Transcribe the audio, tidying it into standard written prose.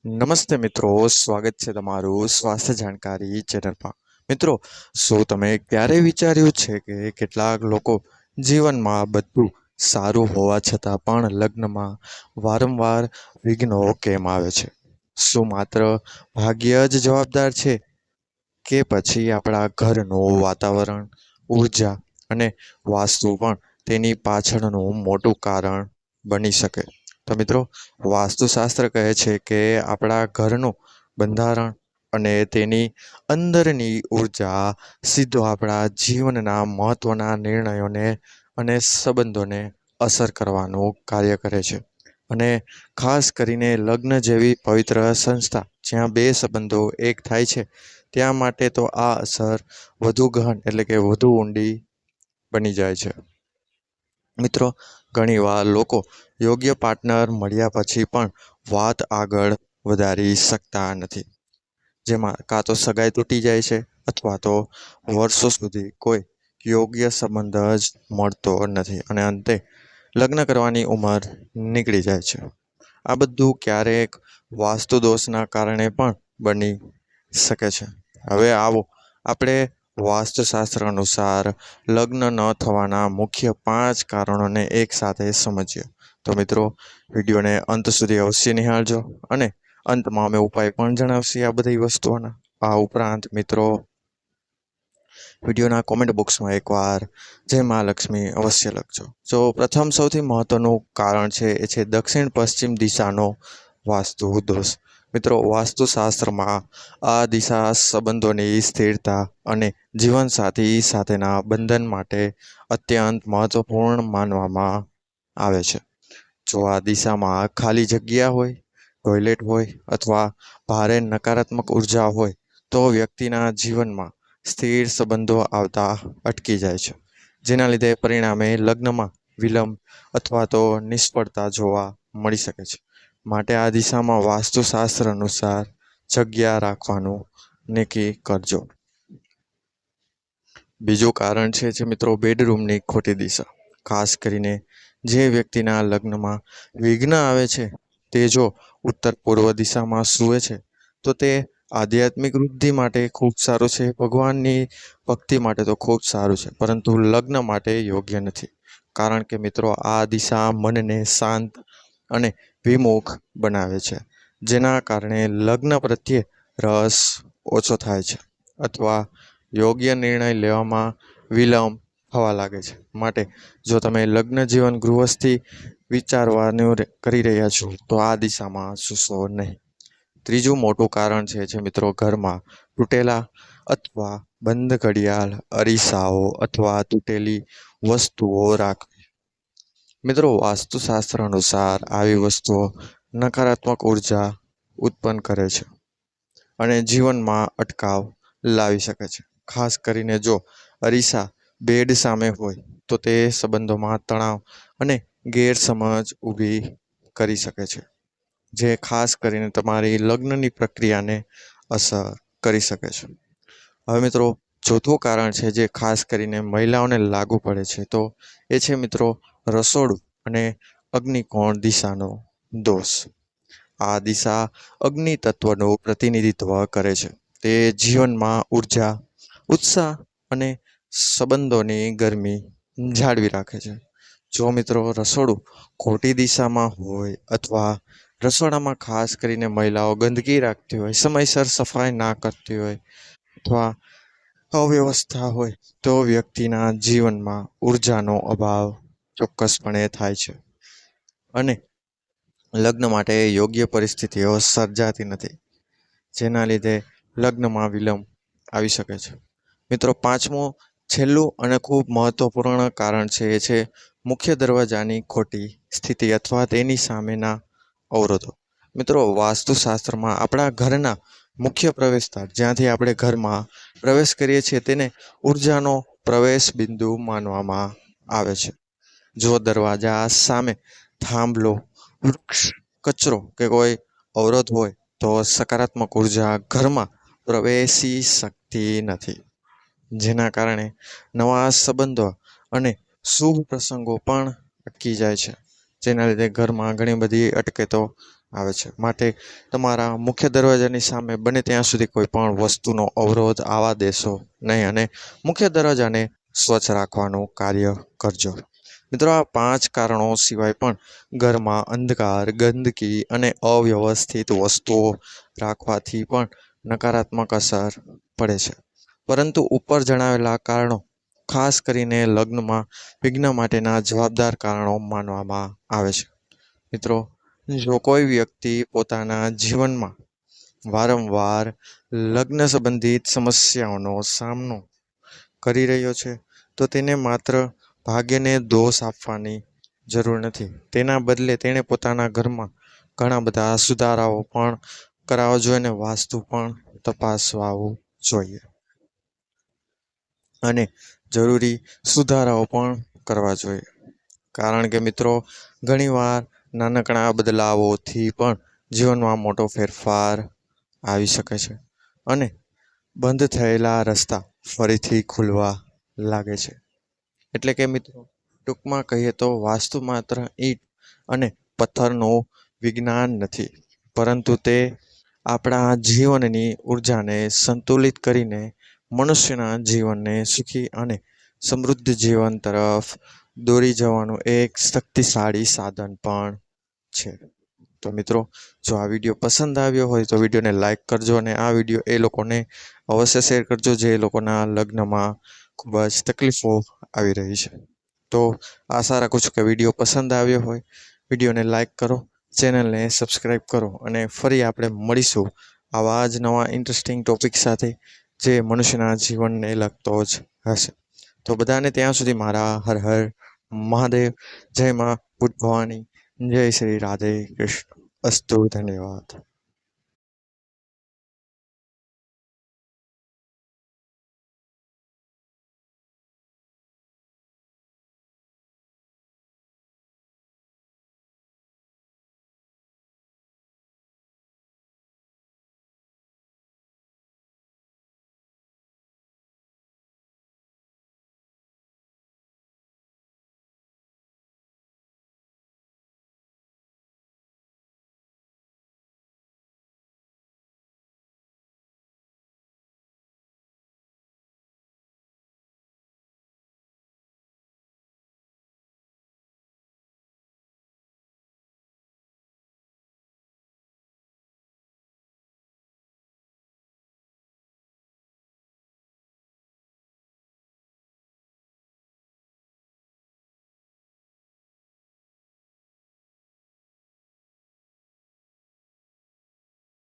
નમસ્તે મિત્રો, સ્વાગત છે તમારું સ્વાસ્થ્ય જાણકારી ચેનલમાં. મિત્રો, શું તમે ક્યારે વિચાર્યું છે કે કેટલાક લોકો જીવનમાં બધું સારું હોવા છતાં પણ લગ્નમાં વારંવાર વિઘ્નો કેમ આવે છે? શું માત્ર ભાગ્ય જ જવાબદાર છે કે પછી આપણા ઘરનું વાતાવરણ, ઉર્જા અને વાસ્તુ પણ તેની પાછળનું મોટું કારણ બની શકે? તો મિત્રો, વાસ્તુશાસ્ત્ર કહે છે કે આપણા ઘરનું બંધારણ અને તેની અંદરની ઉર્જા સીધો આપણા જીવનના મહત્વના નિર્ણયોને અને સંબંધોને અસર કરવાનું કાર્ય કરે છે. અને ખાસ કરીને લગ્ન જેવી પવિત્ર સંસ્થા જ્યાં બે સંબંધો એક થાય છે, ત્યાં માટે તો આ અસર વધુ ગહન એટલે કે વધુ ઊંડી બની જાય છે. મિત્રો, ઘણીવાર લોકો યોગ્ય પાર્ટનર મળ્યા પછી પણ વાત આગળ વધારી શકતા નથી. જેમાં કાં તો સગાઈ તૂટી જાય છે અથવા તો વર્ષો સુધી કોઈ યોગ્ય સંબંધ જ મળતો નથી અને અંતે લગ્ન કરવાની ઉંમર નીકળી જાય છે. આ બધું ક્યારેક વાસ્તુ દોષના કારણે પણ બની શકે છે. હવે આવો આપણે વાસ્તુશાસ્ત્ર અનુસાર લગ્ન ન થવાના મુખ્ય 5 કારણોને એક સાથે સમજીએ. તો મિત્રો, વિડીયોને અંત સુધી અવશ્ય નિહાળજો અને અંતમાં અમે ઉપાય પણ જણાવશી આ બધી વસ્તુઓના. આ ઉપરાંત મિત્રો, વિડીયોના કોમેન્ટ બોક્સમાં એકવાર જય મહાલક્ષ્મી અવશ્ય લખજો. જો પ્રથમ સૌથી મહત્વનું કારણ છે એ છે દક્ષિણ પશ્ચિમ દિશાનો વાસ્તુ દોષ. મિત્રો, વાસ્તુશાસ્ત્રમાં આ દિશા સંબંધોની સ્થિરતા અને જીવનસાથી સાથેના બંધન માટે અત્યંત મહત્વપૂર્ણ માનવામાં આવે છે. જો આ દિશામાં ખાલી જગ્યા હોય, ટોયલેટ હોય અથવા ભારે નકારાત્મક ઉર્જા હોય તો વ્યક્તિના જીવનમાં સ્થિર સંબંધો આવતા અટકી જાય છે, જેના લીધે પરિણામે લગ્નમાં વિલંબ અથવા તો નિષ્ફળતા જોવા મળી શકે છે. માટે આ દિશામાં વાસ્તુશાસ્ત્ર અનુસાર જગ્યા રાખવાનું નક્કી કરજો. બીજું કારણ છે મિત્રો, બેડરૂમની ખોટી દિશા. ખાસ કરીને જે વ્યક્તિના લગ્નમાં વિઘ્ન આવે છે તે જો ઉત્તર પૂર્વ દિશામાં સૂવે છે તો તે આધ્યાત્મિક વૃદ્ધિ માટે ખૂબ સારું છે, ભગવાનની ભક્તિ માટે તો ખૂબ સારું છે, પરંતુ લગ્ન માટે યોગ્ય નથી. કારણ કે મિત્રો, આ દિશા મનને શાંત અને વિમુખ બનાવે છે, જેના કારણે લગ્ન પ્રત્યે રસ ઓછો થાય છે અથવા યોગ્ય નિર્ણય લેવામાં વિલંબ થવા લાગે છે. માટે જો તમે લગ્ન જીવન ગૃહસ્થી વિચારવાનું કરી રહ્યા છો તો આ દિશામાં સૂશો નહીં. ત્રીજું મોટું કારણ છે મિત્રો, ઘરમાં તૂટેલા અથવા બંધ ઘડિયાળ, અરીસાઓ અથવા તૂટેલી વસ્તુઓ રાખવી. મિત્રો, વાસ્તુશાસ્ત્ર અનુસાર આવી વસ્તુઓ નકારાત્મક ઉર્જા ઉત્પન્ન કરે છે અને જીવનમાં અટકાવ લાવી શકે છે. ખાસ કરીને જો અરીસા બેડ સામે હોય તો તે સંબંધોમાં તણાવ અને ગેરસમજ ઊભી કરી શકે છે, જે ખાસ કરીને તમારી લગ્નની પ્રક્રિયાને અસર કરી શકે છે. હવે મિત્રો, ચોથું કારણ છે જે ખાસ કરીને મહિલાઓને લાગુ પડે છે તો એ છે મિત્રો, રસોડું અને અગ્નિકોણ દિશાનો દોષ. આ દિશા અગ્નિ તત્વનું પ્રતિનિધિત્વ કરે છે. તે જીવનમાં ઉર્જા, ઉત્સાહ અને સંબંધોની ગરમી જાળવી રાખે છે. જો મિત્રો રસોડું ખોટી દિશામાં હોય અથવા રસોડામાં ખાસ કરીને મહિલાઓ ગંદકી રાખતી હોય, સમયસર સફાઈ ના કરતી હોય અથવા અવ્યવસ્થા હોય તો વ્યક્તિના જીવનમાં ઉર્જાનો અભાવ ચોક્કસપણે થાય છે અને લગ્ન માટે યોગ્ય પરિસ્થિતિઓ સર્જાતી નથી, જેના લીધે લગ્નમાં વિલંબ આવી શકે છે. મિત્રો, પાંચમું છેલ્લું અને ખૂબ મહત્વપૂર્ણ કારણ છે એ છે મુખ્ય દરવાજાની ખોટી સ્થિતિ અથવા તેની સામેના અવરોધો. મિત્રો, વાસ્તુશાસ્ત્રમાં આપણા ઘરના મુખ્ય પ્રવેશદ્વાર, જ્યાંથી આપણે ઘરમાં પ્રવેશ કરીએ છીએ, તેને ઉર્જાનો પ્રવેશ બિંદુ માનવામાં આવે છે. જો દરવાજા સામે થાંભલો, વૃક્ષ, કચરો કે કોઈ અવરોધ હોય તો સકારાત્મક ઉર્જા ઘરમાં પ્રવેશી શકતી નથી, જેના કારણે નવા સંબંધો અને શુભ પ્રસંગો પણ અટકી જાય છે, જેના લીધે ઘરમાં ઘણી બધી અટકેતો આવે છે. માટે તમારા મુખ્ય દરવાજાની સામે બને ત્યાં સુધી કોઈ પણ વસ્તુનો અવરોધ આવવા દેશો નહીં અને મુખ્ય દરવાજાને સ્વચ્છ રાખવાનું કાર્ય કરજો. મિત્રો, આ 5 કારણો સિવાય પણ ઘરમાં અંધકાર, ગંદકી અને અવ્યવસ્થિત વસ્તુઓ રાખવાથી પણ નકારાત્મક અસર પડે છે. પરંતુ ઉપર જણાવેલા કારણો ખાસ કરીને લગ્નમાં વિઘ્ન માટેના જવાબદાર કારણો માનવામાં આવે છે. મિત્રો, જો કોઈ વ્યક્તિ પોતાના જીવનમાં વારંવાર લગ્ન સંબંધિત સમસ્યાઓનો સામનો કરી રહ્યો છે, તો તેને માત્ર ભાગ્યને દોષ આપવાની જરૂર નથી. તેના બદલે તેણે પોતાના ઘરમાં ઘણા બધા સુધારાઓ પણ કરાવવા જોઈએ અને વાસ્તુ પણ તપાસવાવું જોઈએ અને જરૂરી સુધારાઓ પણ કરવા જોઈએ. કારણ કે મિત્રો, ઘણીવાર નાનકડા બદલાવોથી પણ જીવનમાં મોટો ફેરફાર આવી શકે છે અને બંધ થયેલા રસ્તા ફરીથી ખુલવા લાગે છે. એટલે કે મિત્રો, ટૂંકમાં કહીએ તો વાસ્તુ માત્ર ઈંટ અને પથ્થરનું વિજ્ઞાન નથી, પરંતુ તે આપણા જીવનની ઉર્જાને સંતુલિત કરીને મનુષ્યના જીવનને સુખી અને સમૃદ્ધ જીવન તરફ દોરી જવાનું એક શક્તિશાળી સાધન પણ છે. તો મિત્રો, જો આ વિડીયો પસંદ આવ્યો હોય તો વિડીયોને લાઈક કરજો અને આ વિડીયો એ લોકોને અવશ્ય શેર કરજો જે લોકોના લગ્નમાં ખૂબ જ તકલીફો આવી રહી છે. તો આશા રાખું છું કે વિડીયો પસંદ આવ્યો હોય. વિડીયોને લાઈક કરો, ચેનલને સબસ્ક્રાઈબ કરો અને ફરી આપણે મળીશું આવા જ નવા ઇન્ટરેસ્ટિંગ ટોપિક સાથે જે મનુષ્યના જીવનને લગતો જ હશે. તો બધાને ત્યાં સુધી મારા હર હર મહાદેવ, જય માં ભૂત ભવાની, જય શ્રી રાધે કૃષ્ણ. અસ્તુ. ધન્યવાદ.